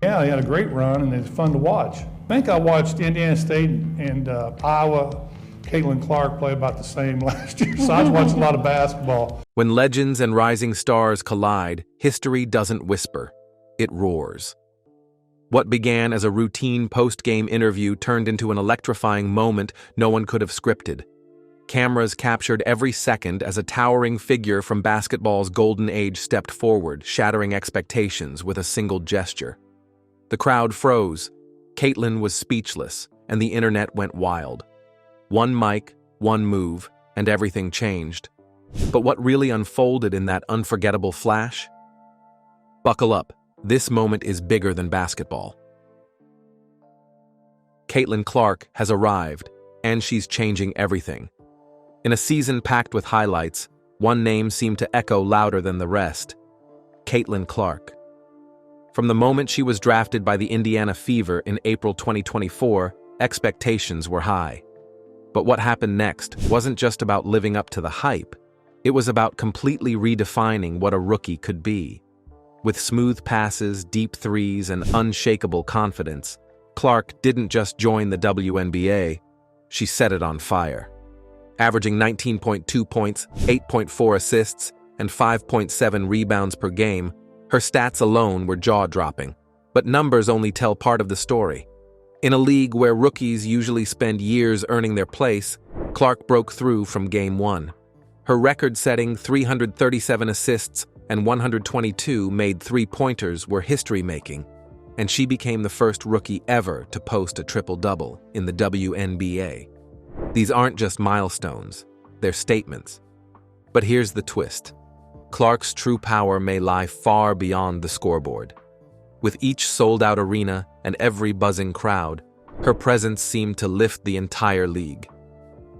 Yeah, he had a great run, and it's fun to watch. I think I watched Indiana State and Iowa. Caitlyn Clark play about the same last year, so I was watching a lot of basketball. When legends and rising stars collide, history doesn't whisper, it roars. What began as a routine post-game interview turned into an electrifying moment no one could have scripted. Cameras captured every second as a towering figure from basketball's golden age stepped forward, shattering expectations with a single gesture. The crowd froze. Caitlyn was speechless, and the internet went wild. One mic, one move, and everything changed. But what really unfolded in that unforgettable flash? Buckle up. This moment is bigger than basketball. Caitlyn Clark has arrived, and she's changing everything. In a season packed with highlights, one name seemed to echo louder than the rest: Caitlyn Clark. From the moment she was drafted by the Indiana Fever in April 2024, expectations were high. But what happened next wasn't just about living up to the hype. It was about completely redefining what a rookie could be. With smooth passes, deep threes, and unshakable confidence, Clark didn't just join the WNBA, she set it on fire. Averaging 19.2 points, 8.4 assists, and 5.7 rebounds per game, her stats alone were jaw-dropping. But numbers only tell part of the story. In a league where rookies usually spend years earning their place, Clark broke through from game one. Her record-setting 337 assists and 122 made three-pointers were history-making, and she became the first rookie ever to post a triple-double in the WNBA. These aren't just milestones, they're statements. But here's the twist. Clark's true power may lie far beyond the scoreboard. With each sold-out arena and every buzzing crowd, her presence seemed to lift the entire league.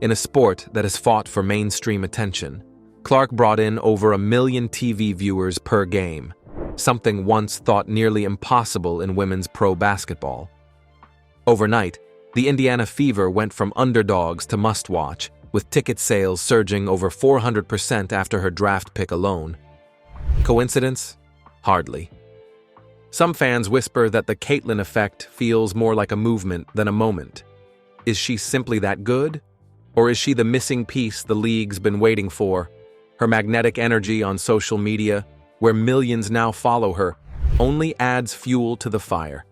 In a sport that has fought for mainstream attention, Clark brought in over 1 million TV viewers per game, something once thought nearly impossible in women's pro basketball. Overnight, the Indiana Fever went from underdogs to must-watch, with ticket sales surging over 400% after her draft pick alone. Coincidence? Hardly. Some fans whisper that the Caitlyn effect feels more like a movement than a moment. Is she simply that good? Or is she the missing piece the league's been waiting for? Her magnetic energy on social media, where millions now follow her, only adds fuel to the fire.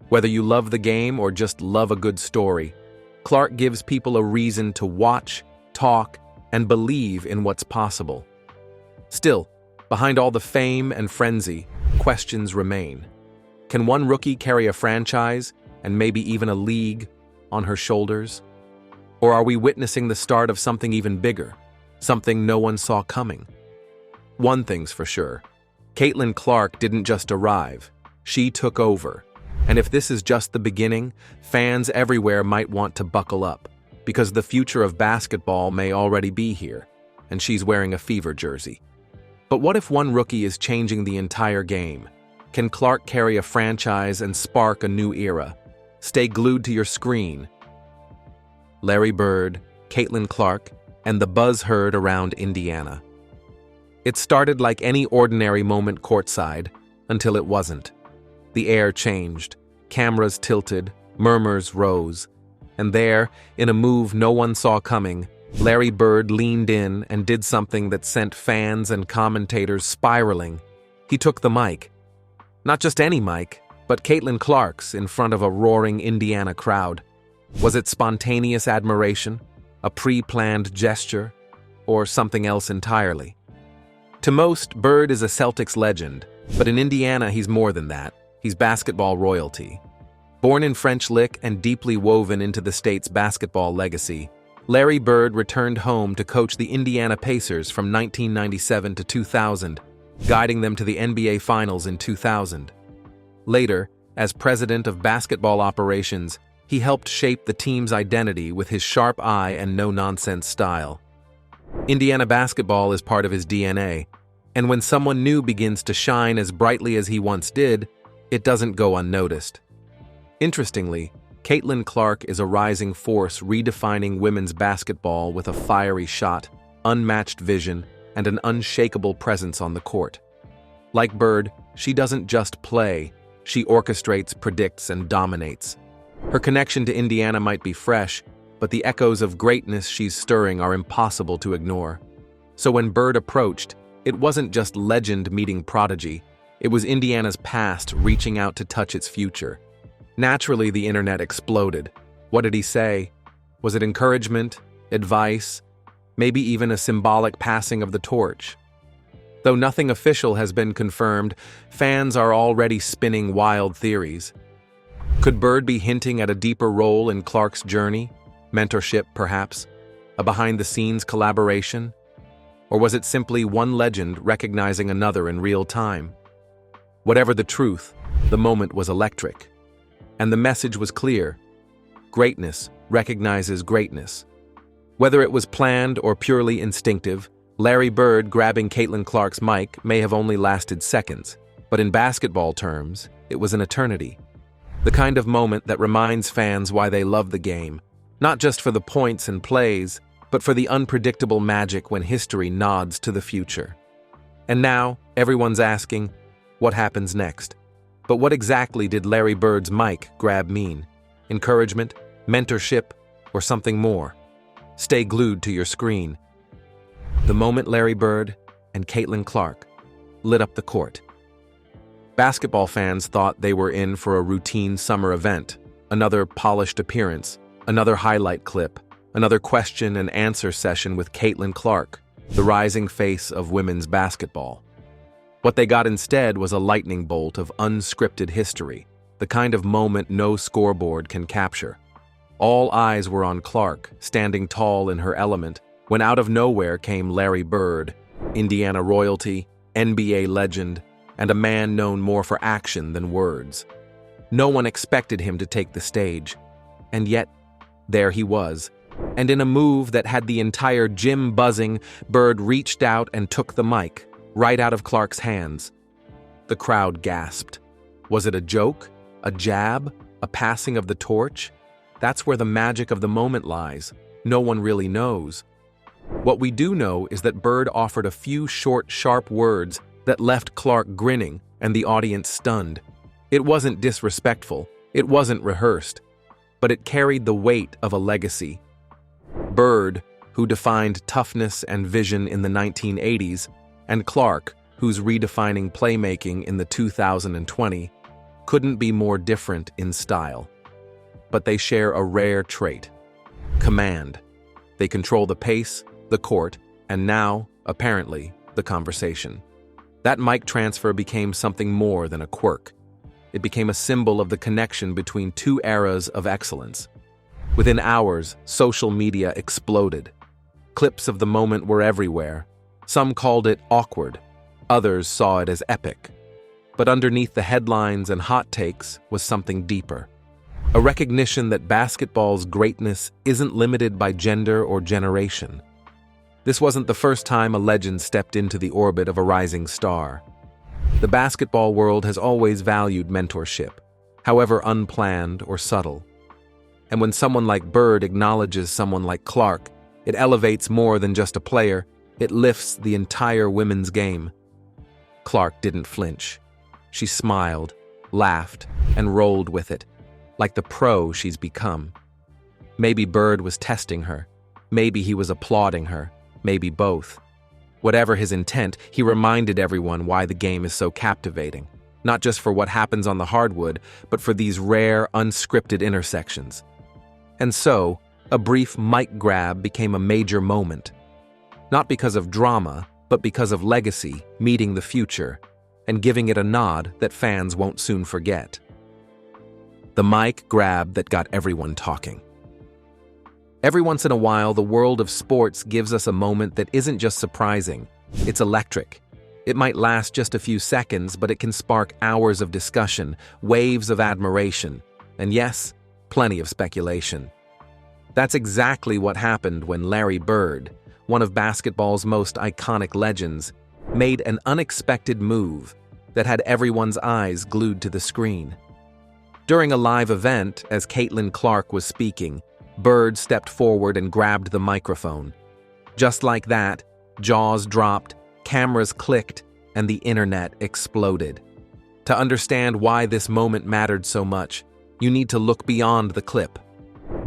Whether you love the game or just love a good story, Clark gives people a reason to watch, talk, and believe in what's possible. Still, behind all the fame and frenzy, questions remain. Can one rookie carry a franchise, and maybe even a league, on her shoulders? Or are we witnessing the start of something even bigger, something no one saw coming? One thing's for sure, Caitlyn Clark didn't just arrive, she took over. And if this is just the beginning, fans everywhere might want to buckle up, because the future of basketball may already be here, and she's wearing a Fever jersey. But what if one rookie is changing the entire game? Can Clark carry a franchise and spark a new era? Stay glued to your screen. Larry Bird, Caitlyn Clark, and the buzz heard around Indiana. It started like any ordinary moment courtside, until it wasn't. The air changed, cameras tilted, murmurs rose, and there, in a move no one saw coming, Larry Bird leaned in and did something that sent fans and commentators spiraling. He took the mic. Not just any mic, but Caitlyn Clark's in front of a roaring Indiana crowd. Was it spontaneous admiration, a pre-planned gesture, or something else entirely? To most, Bird is a Celtics legend, but in Indiana he's more than that. He's basketball royalty. Born in French Lick and deeply woven into the state's basketball legacy, Larry Bird returned home to coach the Indiana Pacers from 1997 to 2000, guiding them to the NBA Finals in 2000. Later, as president of basketball operations, he helped shape the team's identity with his sharp eye and no-nonsense style. Indiana basketball is part of his DNA, and when someone new begins to shine as brightly as he once did, it doesn't go unnoticed. Interestingly, Caitlyn Clark is a rising force redefining women's basketball with a fiery shot, unmatched vision, and an unshakable presence on the court. Like Bird, she doesn't just play, She orchestrates, predicts, and dominates. Her connection to Indiana might be fresh, but the echoes of greatness she's stirring are impossible to ignore. So when Bird approached, it wasn't just legend meeting prodigy. It was Indiana's past reaching out to touch its future. Naturally, the internet exploded. What did he say? Was it encouragement, advice, maybe even a symbolic passing of the torch? Though nothing official has been confirmed, fans are already spinning wild theories. Could Bird be hinting at a deeper role in Clark's journey? Mentorship, perhaps? A behind-the-scenes collaboration? Or was it simply one legend recognizing another in real time? Whatever the truth, the moment was electric. And the message was clear. Greatness recognizes greatness. Whether it was planned or purely instinctive, Larry Bird grabbing Caitlyn Clark's mic may have only lasted seconds, but in basketball terms, it was an eternity. The kind of moment that reminds fans why they love the game, not just for the points and plays, but for the unpredictable magic when history nods to the future. And now, everyone's asking, what happens next? But what exactly did Larry Bird's mic grab mean? Encouragement, mentorship, or something more? Stay glued to your screen. The moment Larry Bird and Caitlyn Clark lit up the court. Basketball fans thought they were in for a routine summer event, another polished appearance, another highlight clip, another question and answer session with Caitlyn Clark, the rising face of women's basketball. What they got instead was a lightning bolt of unscripted history, the kind of moment no scoreboard can capture. All eyes were on Clark, standing tall in her element, when out of nowhere came Larry Bird, Indiana royalty, NBA legend, and a man known more for action than words. No one expected him to take the stage, and yet, there he was. And in a move that had the entire gym buzzing, Bird reached out and took the mic, right out of Clark's hands. The crowd gasped. Was it a joke? A jab? A passing of the torch? That's where the magic of the moment lies. No one really knows. What we do know is that Bird offered a few short, sharp words that left Clark grinning and the audience stunned. It wasn't disrespectful, it wasn't rehearsed, but it carried the weight of a legacy. Bird, who defined toughness and vision in the 1980s, and Clark, who's redefining playmaking in the 2020, couldn't be more different in style. But they share a rare trait: command. They control the pace, the court, and now, apparently, the conversation. That mic transfer became something more than a quirk. It became a symbol of the connection between two eras of excellence. Within hours, social media exploded. Clips of the moment were everywhere. Some called it awkward. Others saw it as epic. But underneath the headlines and hot takes was something deeper. A recognition that basketball's greatness isn't limited by gender or generation. This wasn't the first time a legend stepped into the orbit of a rising star. The basketball world has always valued mentorship, however unplanned or subtle. And when someone like Bird acknowledges someone like Clark, it elevates more than just a player, it lifts the entire women's game. Clark didn't flinch. She smiled, laughed, and rolled with it, like the pro she's become. Maybe Bird was testing her. Maybe he was applauding her. Maybe both. Whatever his intent, he reminded everyone why the game is so captivating, not just for what happens on the hardwood, but for these rare, unscripted intersections. And so, a brief mic grab became a major moment. Not because of drama, but because of legacy meeting the future, and giving it a nod that fans won't soon forget. The mic grab that got everyone talking. Every once in a while, the world of sports gives us a moment that isn't just surprising, it's electric. It might last just a few seconds, but it can spark hours of discussion, waves of admiration, and yes, plenty of speculation. That's exactly what happened when Larry Bird, one of basketball's most iconic legends, made an unexpected move that had everyone's eyes glued to the screen. During a live event, as Caitlyn Clark was speaking, Bird stepped forward and grabbed the microphone. Just like that, jaws dropped, cameras clicked, and the internet exploded. To understand why this moment mattered so much, you need to look beyond the clip.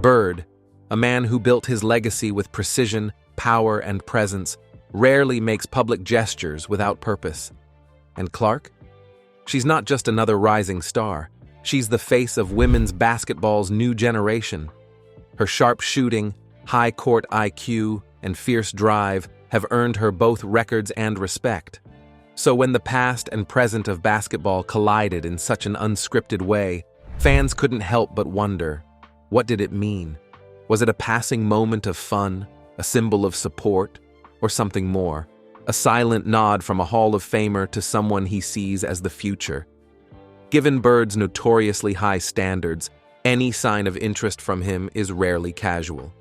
Bird, a man who built his legacy with precision, power, and presence, rarely makes public gestures without purpose. And Clark? She's not just another rising star. She's the face of women's basketball's new generation. Her sharp shooting, high court IQ, and fierce drive have earned her both records and respect. So when the past and present of basketball collided in such an unscripted way, fans couldn't help but wonder, what did it mean? Was it a passing moment of fun, a symbol of support, or something more? A silent nod from a Hall of Famer to someone he sees as the future. Given Bird's notoriously high standards, any sign of interest from him is rarely casual.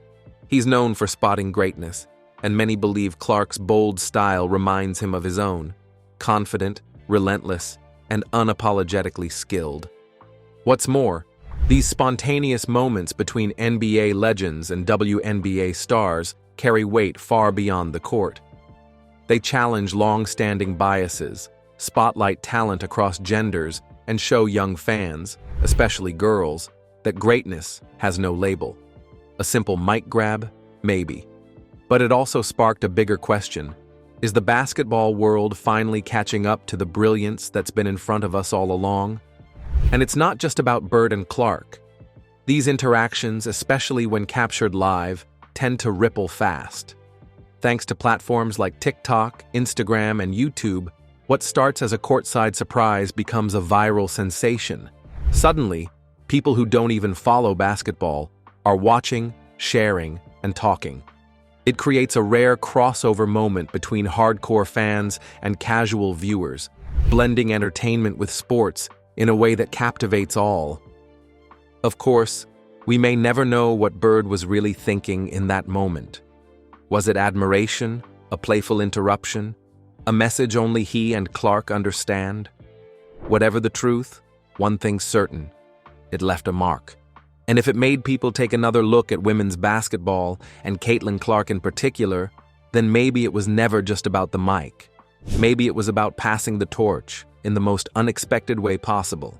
He's known for spotting greatness, and many believe Clark's bold style reminds him of his own. Confident, relentless, and unapologetically skilled. What's more, these spontaneous moments between NBA legends and WNBA stars carry weight far beyond the court. They challenge long-standing biases, spotlight talent across genders, and show young fans, especially girls, that greatness has no label. A simple mic grab? Maybe. But it also sparked a bigger question. Is the basketball world finally catching up to the brilliance that's been in front of us all along? And it's not just about Bird and Clark. These interactions, especially when captured live, tend to ripple fast. Thanks to platforms like TikTok, Instagram, and YouTube, what starts as a courtside surprise becomes a viral sensation. Suddenly, people who don't even follow basketball are watching, sharing, and talking. It creates a rare crossover moment between hardcore fans and casual viewers, blending entertainment with sports in a way that captivates all. Of course, we may never know what Bird was really thinking in that moment. Was it admiration, a playful interruption, a message only he and Clark understand? Whatever the truth, one thing's certain: it left a mark. And if it made people take another look at women's basketball, and Caitlyn Clark in particular, then maybe it was never just about the mic. Maybe it was about passing the torch in the most unexpected way possible.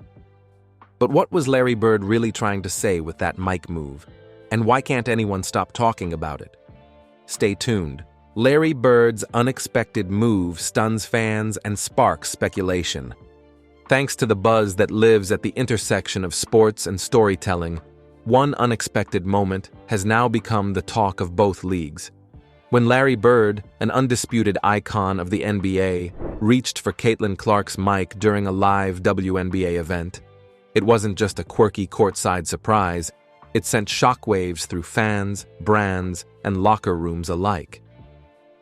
But what was Larry Bird really trying to say with that mic move? And why can't anyone stop talking about it? Stay tuned. Larry Bird's unexpected move stuns fans and sparks speculation. Thanks to the buzz that lives at the intersection of sports and storytelling, one unexpected moment has now become the talk of both leagues. When Larry Bird, an undisputed icon of the NBA, reached for Caitlyn Clark's mic during a live WNBA event, it wasn't just a quirky courtside surprise, it sent shockwaves through fans, brands, and locker rooms alike.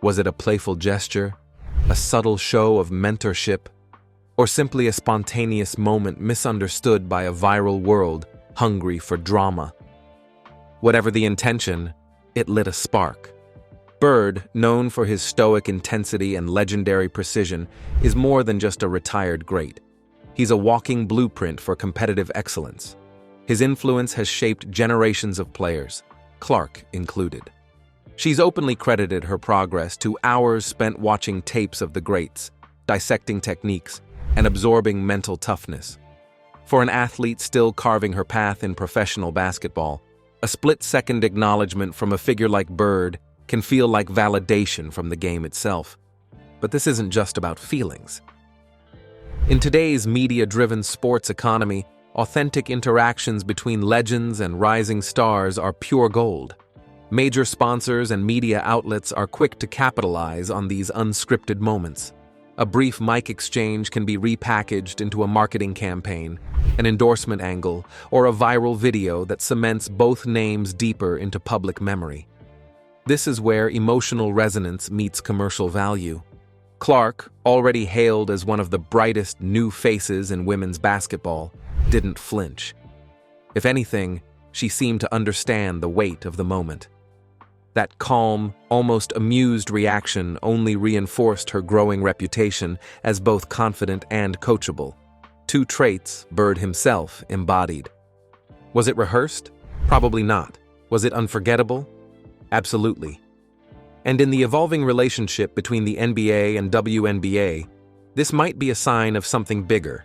Was it a playful gesture, a subtle show of mentorship, or simply a spontaneous moment misunderstood by a viral world hungry for drama? Whatever the intention, it lit a spark. Bird, known for his stoic intensity and legendary precision, is more than just a retired great. He's a walking blueprint for competitive excellence. His influence has shaped generations of players, Clark included. She's openly credited her progress to hours spent watching tapes of the greats, dissecting techniques, and absorbing mental toughness. For an athlete still carving her path in professional basketball, a split-second acknowledgement from a figure like Bird can feel like validation from the game itself. But this isn't just about feelings. In today's media-driven sports economy, authentic interactions between legends and rising stars are pure gold. Major sponsors and media outlets are quick to capitalize on these unscripted moments. A brief mic exchange can be repackaged into a marketing campaign, an endorsement angle, or a viral video that cements both names deeper into public memory. This is where emotional resonance meets commercial value. Clark, already hailed as one of the brightest new faces in women's basketball, didn't flinch. If anything, she seemed to understand the weight of the moment. That calm, almost amused reaction only reinforced her growing reputation as both confident and coachable. Two traits Bird himself embodied. Was it rehearsed? Probably not. Was it unforgettable? Absolutely. And in the evolving relationship between the NBA and WNBA, this might be a sign of something bigger.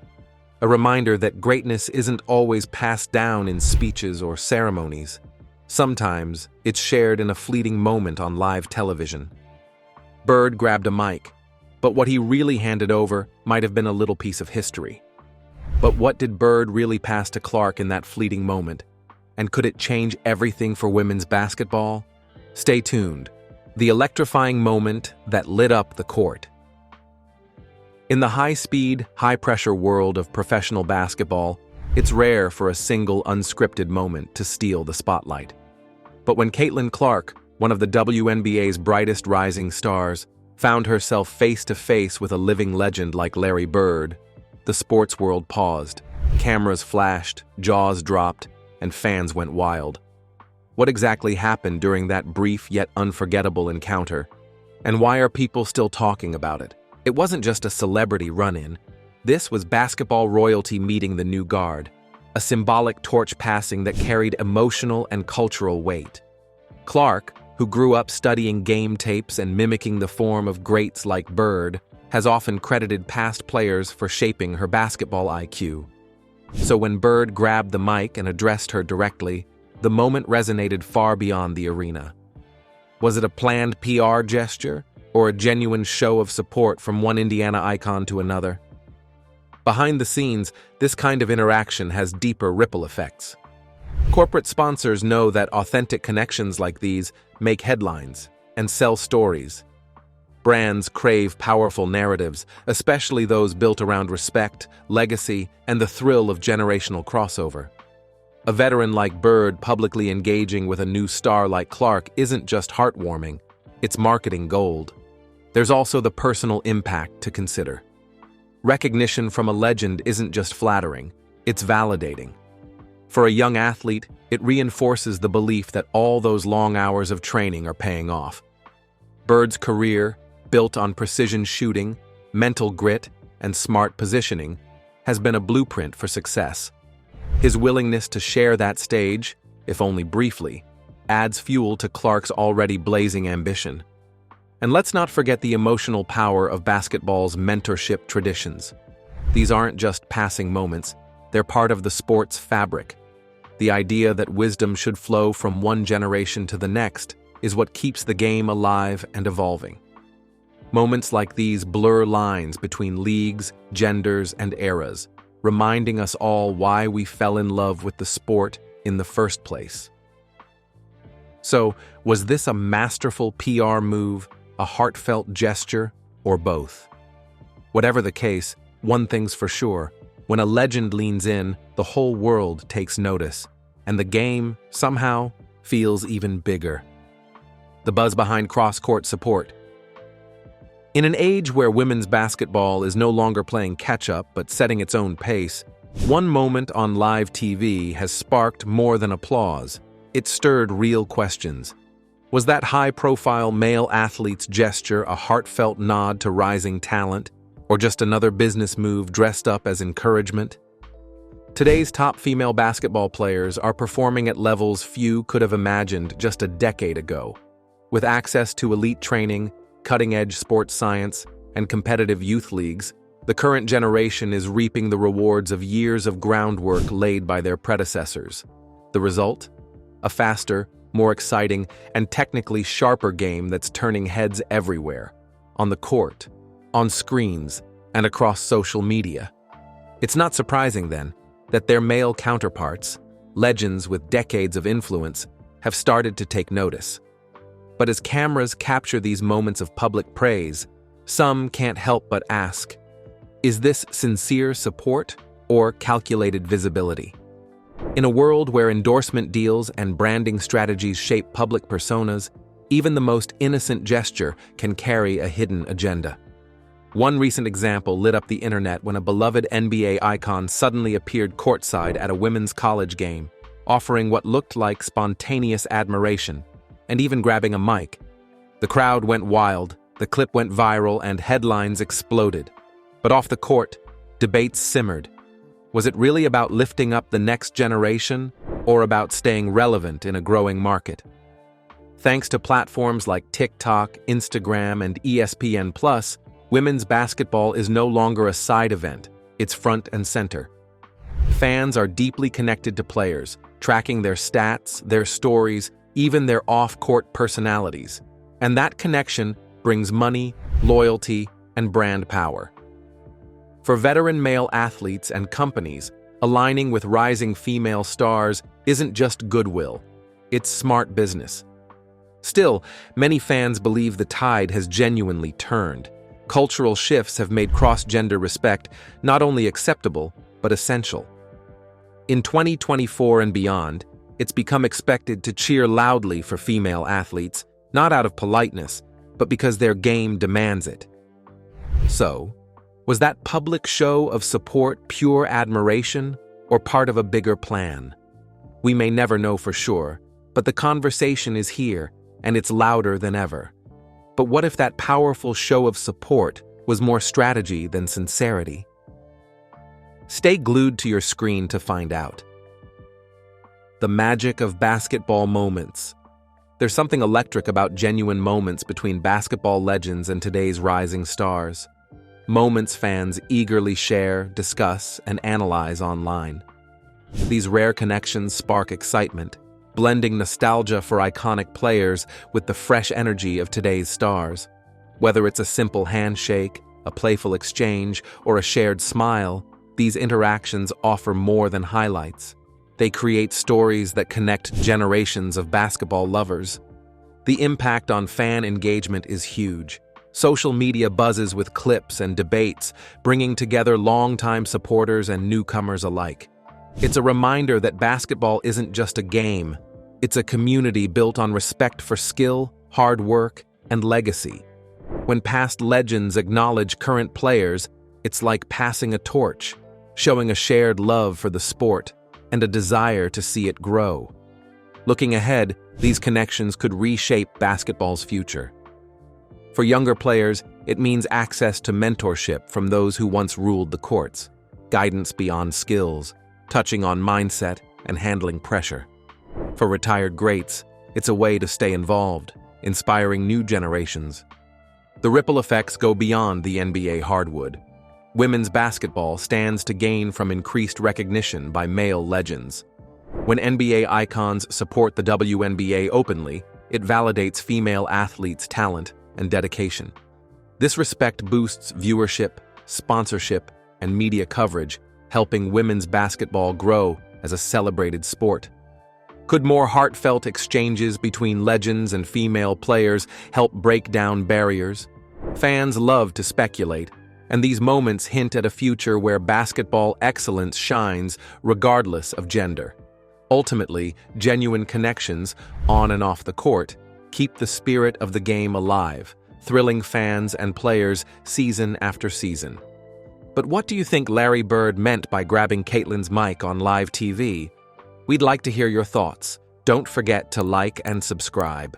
a reminder that greatness isn't always passed down in speeches or ceremonies. Sometimes, it's shared in a fleeting moment on live television. Bird grabbed a mic, but what he really handed over might have been a little piece of history. But what did Bird really pass to Clark in that fleeting moment? And could it change everything for women's basketball? Stay tuned. The electrifying moment that lit up the court. In the high-speed, high-pressure world of professional basketball, it's rare for a single unscripted moment to steal the spotlight. But when Caitlyn Clark, one of the WNBA's brightest rising stars, found herself face-to-face with a living legend like Larry Bird, the sports world paused, cameras flashed, jaws dropped, and fans went wild. What exactly happened during that brief yet unforgettable encounter? And why are people still talking about it? It wasn't just a celebrity run-in. This was basketball royalty meeting the new guard, a symbolic torch passing that carried emotional and cultural weight. Clark, who grew up studying game tapes and mimicking the form of greats like Bird, has often credited past players for shaping her basketball IQ. So when Bird grabbed the mic and addressed her directly, the moment resonated far beyond the arena. Was it a planned PR gesture, or a genuine show of support from one Indiana icon to another? Behind the scenes, this kind of interaction has deeper ripple effects. Corporate sponsors know that authentic connections like these make headlines and sell stories. Brands crave powerful narratives, especially those built around respect, legacy, and the thrill of generational crossover. A veteran like Bird publicly engaging with a new star like Clark isn't just heartwarming, it's marketing gold. There's also the personal impact to consider. Recognition from a legend isn't just flattering, it's validating. For a young athlete, it reinforces the belief that all those long hours of training are paying off. Bird's career, built on precision shooting, mental grit, and smart positioning, has been a blueprint for success. His willingness to share that stage, if only briefly, adds fuel to Clark's already blazing ambition. And let's not forget the emotional power of basketball's mentorship traditions. These aren't just passing moments, they're part of the sport's fabric. The idea that wisdom should flow from one generation to the next is what keeps the game alive and evolving. Moments like these blur lines between leagues, genders, and eras, reminding us all why we fell in love with the sport in the first place. So, was this a masterful PR move, a heartfelt gesture, or both? Whatever the case, one thing's for sure: when a legend leans in, the whole world takes notice, and the game, somehow, feels even bigger. The buzz behind cross-court support. In an age where women's basketball is no longer playing catch-up but setting its own pace, one moment on live TV has sparked more than applause. It stirred real questions. Was that high-profile male athlete's gesture a heartfelt nod to rising talent, or just another business move dressed up as encouragement? Today's top female basketball players are performing at levels few could have imagined just a decade ago. With access to elite training, cutting-edge sports science, and competitive youth leagues, the current generation is reaping the rewards of years of groundwork laid by their predecessors. The result? A faster, more exciting, and technically sharper game that's turning heads everywhere, on the court, on screens, and across social media. It's not surprising, then, that their male counterparts, legends with decades of influence, have started to take notice. But as cameras capture these moments of public praise, some can't help but ask, is this sincere support or calculated visibility? In a world where endorsement deals and branding strategies shape public personas, even the most innocent gesture can carry a hidden agenda. One recent example lit up the internet when a beloved NBA icon suddenly appeared courtside at a women's college game, offering what looked like spontaneous admiration, and even grabbing a mic. The crowd went wild, the clip went viral, and headlines exploded. But off the court, debates simmered. Was it really about lifting up the next generation, or about staying relevant in a growing market? Thanks to platforms like TikTok, Instagram, and ESPN+, women's basketball is no longer a side event. it's front and center. Fans are deeply connected to players, tracking their stats, their stories, even their off-court personalities. And that connection brings money, loyalty, and brand power. For veteran male athletes and companies, aligning with rising female stars isn't just goodwill, it's smart business. Still, many fans believe the tide has genuinely turned. Cultural shifts have made cross-gender respect not only acceptable, but essential. In 2024 and beyond, it's become expected to cheer loudly for female athletes, not out of politeness, but because their game demands it. So, was that public show of support pure admiration or part of a bigger plan? We may never know for sure, but the conversation is here, and it's louder than ever. But what if that powerful show of support was more strategy than sincerity? Stay glued to your screen to find out. The magic of basketball moments. There's something electric about genuine moments between basketball legends and today's rising stars. Moments fans eagerly share, discuss, and analyze online. These rare connections spark excitement, blending nostalgia for iconic players with the fresh energy of today's stars. Whether it's a simple handshake, a playful exchange, or a shared smile, these interactions offer more than highlights. They create stories that connect generations of basketball lovers. The impact on fan engagement is huge. Social media buzzes with clips and debates, bringing together longtime supporters and newcomers alike. It's a reminder that basketball isn't just a game. It's a community built on respect for skill, hard work, and legacy. When past legends acknowledge current players, it's like passing a torch, showing a shared love for the sport and a desire to see it grow. Looking ahead, these connections could reshape basketball's future. For younger players, it means access to mentorship from those who once ruled the courts, guidance beyond skills, touching on mindset and handling pressure. For retired greats, it's a way to stay involved, inspiring new generations. The ripple effects go beyond the NBA hardwood. Women's basketball stands to gain from increased recognition by male legends. When NBA icons support the WNBA openly, it validates female athletes' talent and dedication. This respect boosts viewership, sponsorship, and media coverage, helping women's basketball grow as a celebrated sport. Could more heartfelt exchanges between legends and female players help break down barriers? Fans love to speculate, and these moments hint at a future where basketball excellence shines regardless of gender. Ultimately, genuine connections, on and off the court, keep the spirit of the game alive, thrilling fans and players season after season. But what do you think Larry Bird meant by grabbing Caitlyn's mic on live TV? We'd like to hear your thoughts. Don't forget to like and subscribe.